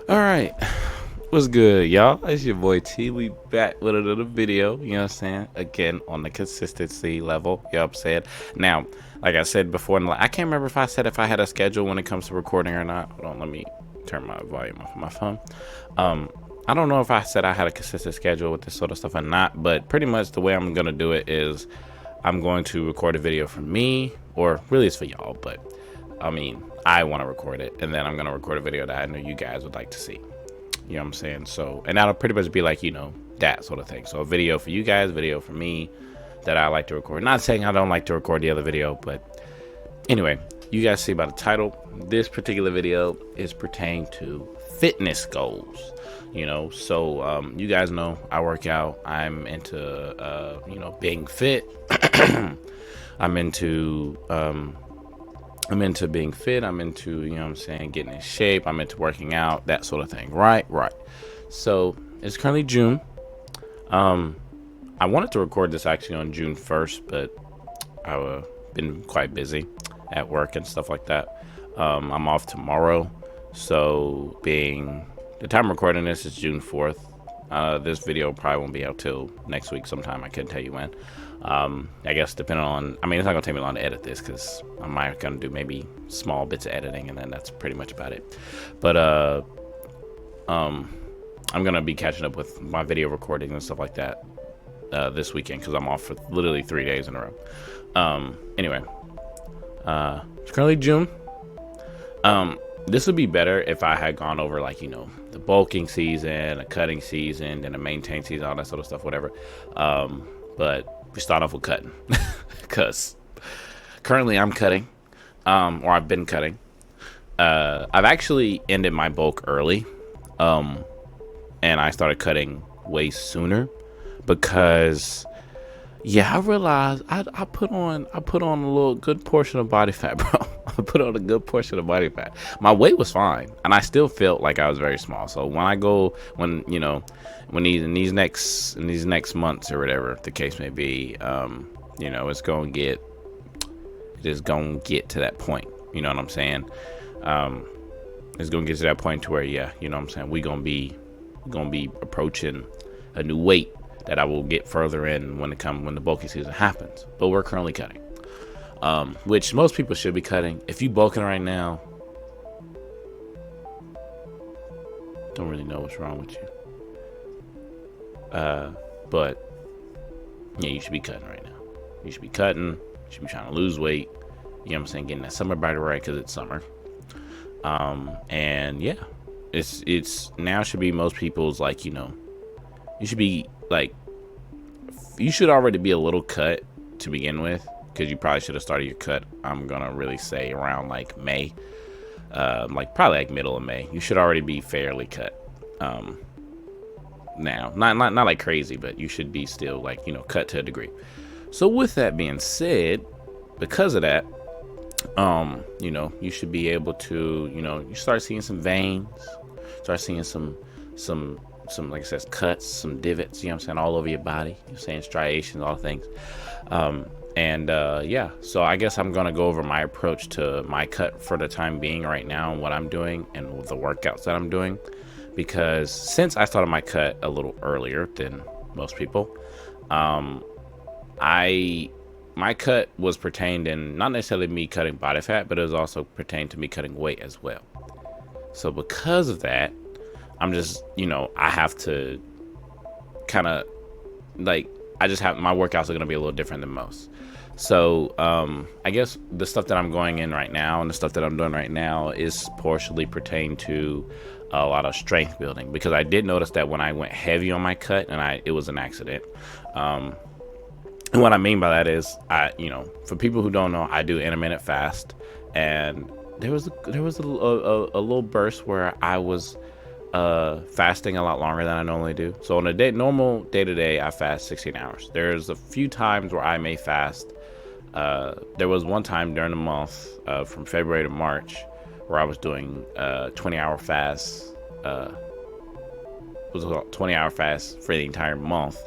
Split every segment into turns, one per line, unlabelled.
All right. What's good, y'all? It's your boy T. We back with another video, you know what I'm saying? Again, on the consistency level, you know what I'm saying? Now, like I said before, I can't remember if I said if I had a schedule when it comes to recording or not. Hold on, let me turn my volume off of my phone. I don't know if I said I had a consistent schedule with this sort of stuff or not, but pretty much the way I'm going to do it is I'm going to record a video for me, or really it's for y'all, but I mean, I want to record it, and then I'm going to record a video that I know you guys would like to see. You know what I'm saying? So, and that'll pretty much be like, that sort of thing. So a video for you guys, video for me that I like to record. Not saying I don't like to record the other video, but anyway, you guys see by the title, this particular video is pertaining to fitness goals. So you guys know I work out. I'm into, being fit. I'm into being fit. I'm into, getting in shape. I'm into working out, that sort of thing. Right. So it's currently June. I wanted to record this actually on June 1st, but I've been quite busy at work and stuff like that. I'm off tomorrow. So being the time I'm recording this is June 4th. This video probably won't be out till next week sometime. I couldn't tell you when. I guess depending on, it's not gonna take me long to edit this because I'm gonna do maybe small bits of editing and then that's pretty much about it. But I'm gonna be catching up with my video recording and stuff like that this weekend because I'm off for literally 3 days in a row. Anyway, it's currently June. This would be better if I had gone over the bulking season, a cutting season, then a maintain season, all that sort of stuff, whatever. But we start off with cutting because currently I'm cutting, or I've been cutting. I've actually ended my bulk early, and I started cutting way sooner because I realized I put on a little good portion of body fat, bro. I put on a good portion of body fat. My weight was fine, and I still felt like I was very small. So when these next months or whatever the case may be, it's gonna get to that point. You know what I'm saying? It's gonna get to that point to where, you know what I'm saying, we're gonna be approaching a new weight that I will get further in when the bulking season happens. But we're currently cutting, which most people should be cutting. If you bulking right now, don't really know what's wrong with you. But yeah, you should be cutting right now. You should be cutting. You should be trying to lose weight. You know what I'm saying? Getting that summer body right because it's summer. And yeah, it's now should be most people's you should be you should already be a little cut to begin with because you probably should have started your cut. I'm gonna really say around May, probably middle of May. You should already be fairly cut. Now, not like crazy, but you should be still cut to a degree. So with that being said, because of that, you should be able to, you start seeing some veins, start seeing some like I said, cuts, some divots, you know what I'm saying, all over your body. You're saying striations, all things. So I guess I'm gonna go over my approach to my cut for the time being right now, and what I'm doing and the workouts that I'm doing, because since I started my cut a little earlier than most people, my cut was pertained in not necessarily me cutting body fat, but it was also pertained to me cutting weight as well. So because of that, I'm just, I have to kind of I just have, my workouts are going to be a little different than most. So I guess the stuff that I'm going in right now and the stuff that I'm doing right now is partially pertained to a lot of strength building, because I did notice that when I went heavy on my cut, and it was an accident. And what I mean by that is, for people who don't know, I do intermittent fast, and there was a little burst where I was fasting a lot longer than I normally do. So on a normal day-to-day, I fast 16 hours. There's a few times where I may fast. There was one time during the month from February to March where I was doing 20-hour fasts. It was a 20-hour fast for the entire month.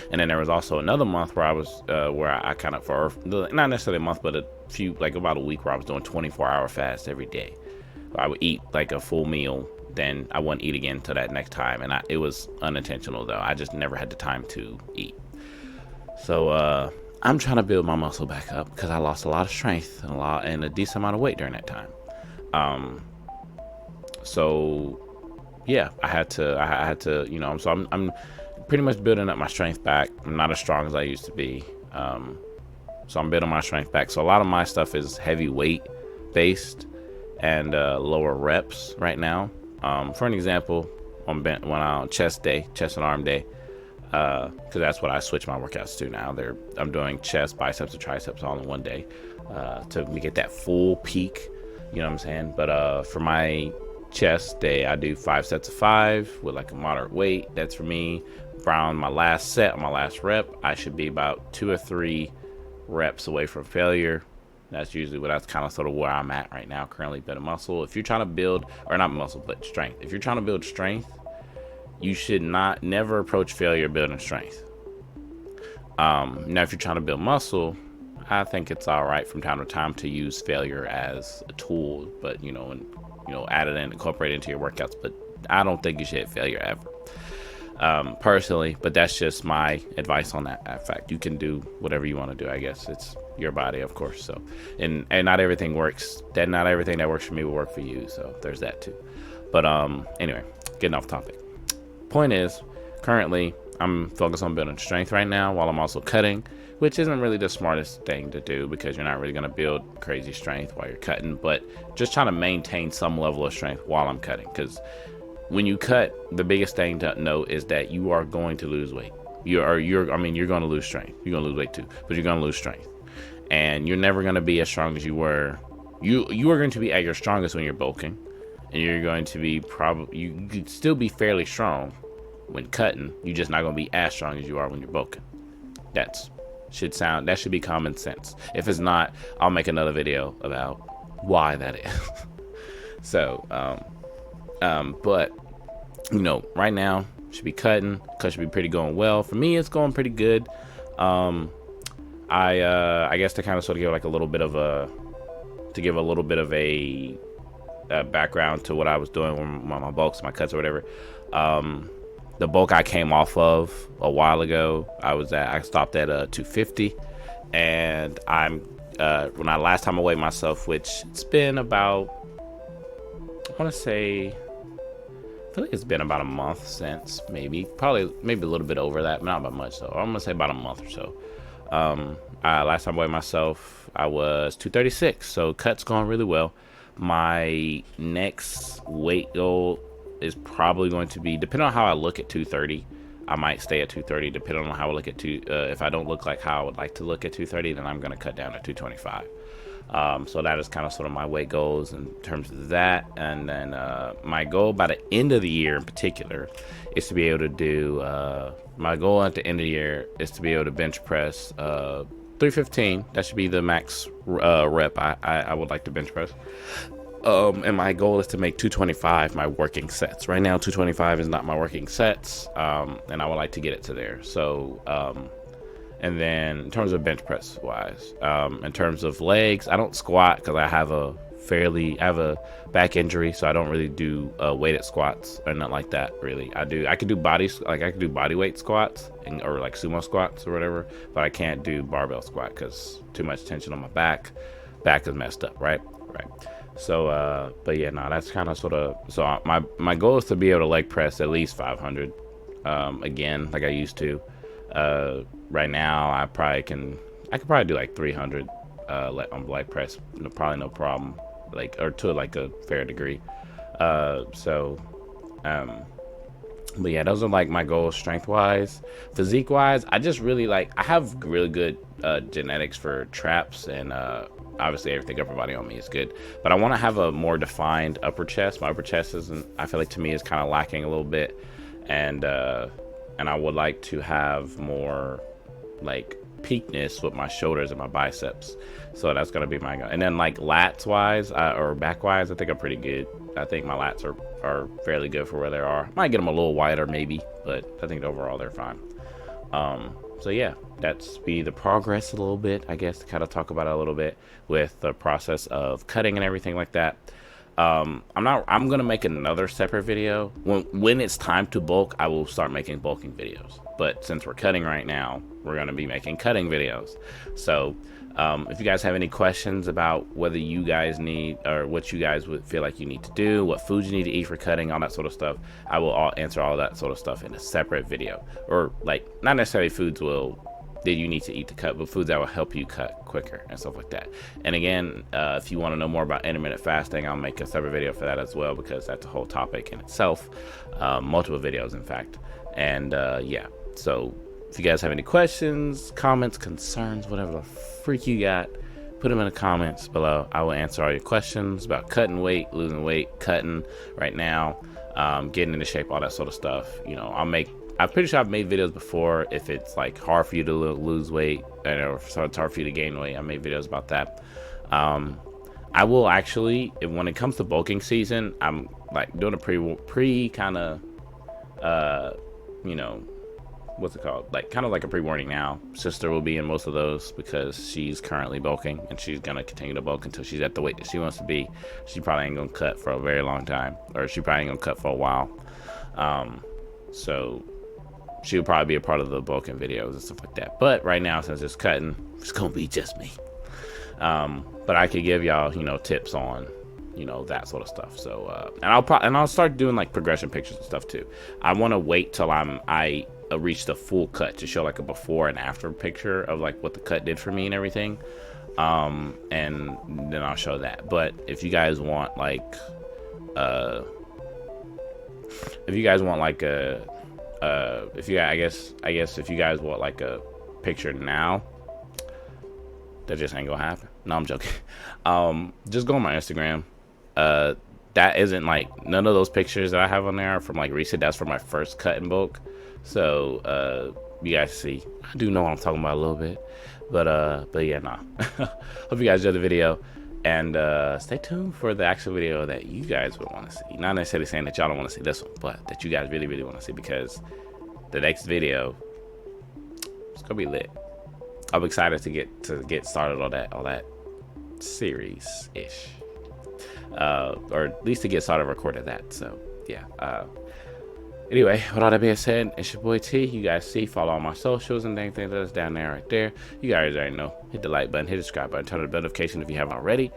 And then there was also another month where I was where I kind of, for not necessarily a month, but about a week, where I was doing 24-hour fast every day. I would eat like a full meal then I wouldn't eat again until that next time. And it was unintentional though. I just never had the time to eat. So I'm trying to build my muscle back up because I lost a lot of strength and a decent amount of weight during that time. So yeah, I had to, you know, so I'm pretty much building up my strength back. I'm not as strong as I used to be. So I'm building my strength back. So a lot of my stuff is heavy weight based and lower reps right now. For an example, on chest and arm day, because that's what I switch my workouts to now. I'm doing chest, biceps, and triceps all in one day to get that full peak. You know what I'm saying? But for my chest day, I do 5 sets of 5 with like a moderate weight. That's for me. Around my last set, on my last rep, I should be about 2 or 3 reps away from failure. That's kind of sort of where I'm at right now, currently building muscle. If you're trying to build, or not muscle, but strength. If you're trying to build strength, you should never approach failure building strength. Now, if you're trying to build muscle, I think it's all right from time to time to use failure as a tool, but add it in, incorporate it into your workouts. But I don't think you should hit failure ever, personally. But that's just my advice on that fact. You can do whatever you want to do. I guess it's your body, of course. So, and not everything works. Not everything that works for me will work for you. So there's that too. But anyway, getting off topic. Point is, currently I'm focused on building strength right now while I'm also cutting, which isn't really the smartest thing to do because you're not really going to build crazy strength while you're cutting, but just trying to maintain some level of strength while I'm cutting. Because when you cut, the biggest thing to note is that you are going to lose weight. You're going to lose strength. You're going to lose weight too, but you're going to lose strength. And you're never going to be as strong as you were. You are going to be at your strongest when you're bulking. And you're going to be you could still be fairly strong when cutting. You're just not going to be as strong as you are when you're bulking. That should be common sense. If it's not, I'll make another video about why that is. So, but right now should be cutting. Cut should be pretty going well. For me, it's going pretty good. I guess to kind of sort of give like a little bit of a background to what I was doing with my bulks, my cuts or whatever. The bulk I came off of a while ago, I stopped at 250, and when I last time I weighed myself, which it's been about, I feel like it's been about a month since, maybe a little bit over that, but not by much though. I'm gonna say about a month or so. Last time I weighed myself, I was 236, so cut's going really well. My next weight goal is probably going to be, depending on how I look at 230, I might stay at 230. Depending on how I look at if I don't look like how I would like to look at 230, then I'm going to cut down to 225. So that is kind of sort of my weight goals in terms of that. And then my goal by the end of the year in particular is to be able to do, my goal at the end of the year is to be able to bench press 315. That should be the max rep I would like to bench press. And my goal is to make 225 my working sets. Right now, 225 is not my working sets, and I would like to get it to there. So, and then in terms of bench press wise, in terms of legs, I don't squat because I have a back injury, so I don't really do weighted squats or nothing like that. Really, I could do body weight squats or like sumo squats or whatever, but I can't do barbell squat because too much tension on my back. Back is messed up, right. So, but yeah, no, that's kind of sort of, so my goal is to be able to leg press at least 500, again, like I used to. Right now, I could probably do like 300, on leg press, probably no problem, or to like a fair degree. But yeah, those are like my goals strength wise. Physique wise, I just really I have really good genetics for traps, and obviously everything upper body on me is good, but I want to have a more defined upper chest. My upper chest I feel like to me is kind of lacking a little bit, and I would like to have more like peakness with my shoulders and my biceps. So that's gonna be my goal. And then like lats wise or back wise, I think I'm pretty good. I think my lats are fairly good for where they are. Might get them a little wider maybe, but I think overall they're fine. So yeah, that's be the progress a little bit, I guess, to kind of talk about it a little bit with the process of cutting and everything like that. I'm gonna make another separate video when it's time to bulk. I will start making bulking videos, but since we're cutting right now, we're gonna be making cutting videos. So if you guys have any questions about whether you guys need, or what you guys would feel like you need to do, what foods you need to eat for cutting, all that sort of stuff, I will answer all that sort of stuff in a separate video. Or like, not necessarily foods that you need to eat to cut, but foods that will help you cut quicker and stuff like that. And again, if you want to know more about intermittent fasting, I'll make a separate video for that as well, because that's a whole topic in itself, multiple videos in fact. And yeah, so if you guys have any questions, comments, concerns, whatever the freak you got, put them in the comments below. I will answer all your questions about cutting weight, losing weight, cutting right now, getting into shape, all that sort of stuff. You know, I'm pretty sure I've made videos before if it's like hard for you to lose weight, or so it's hard for you to gain weight. I made videos about that. I will actually, when it comes to bulking season, I'm like doing a pre kind of, you know, what's it called? Like kind of like a pre-warning now. Sister will be in most of those because she's currently bulking, and she's gonna continue to bulk until she's at the weight that she wants to be. She probably ain't gonna cut for a very long time, or she probably ain't gonna cut for a while. So she'll probably be a part of the bulking videos and stuff like that. But right now, since it's cutting, it's gonna be just me. But I could give y'all, you know, tips on, you know, that sort of stuff. So and I'll start doing like progression pictures and stuff too. I want to wait till I reach the full cut to show like a before and after picture of like what the cut did for me and everything. And then I'll show that. But if you guys want like I guess if you guys want like a picture now, that just ain't gonna happen. No, I'm joking. Just go on my Instagram. That isn't like, none of those pictures that I have on there are from like recent. That's from my first cut in bulk. So you guys see, I do know what I'm talking about a little bit, but yeah, nah. Hope you guys enjoyed the video, and stay tuned for the actual video that you guys would want to see. Not necessarily saying that y'all don't want to see this one, but that you guys really want to see, because the next video, it's gonna be lit. I'm excited to get started on that series ish, or at least to get started recording that. So yeah. Anyway, with all that being said, it's your boy T. You guys see, follow all my socials and things that's down there right there. You guys already know. Hit the like button, hit the subscribe button, turn on the bell notification if you haven't already.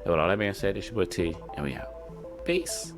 And with all that being said, it's your boy T, and we out. Peace.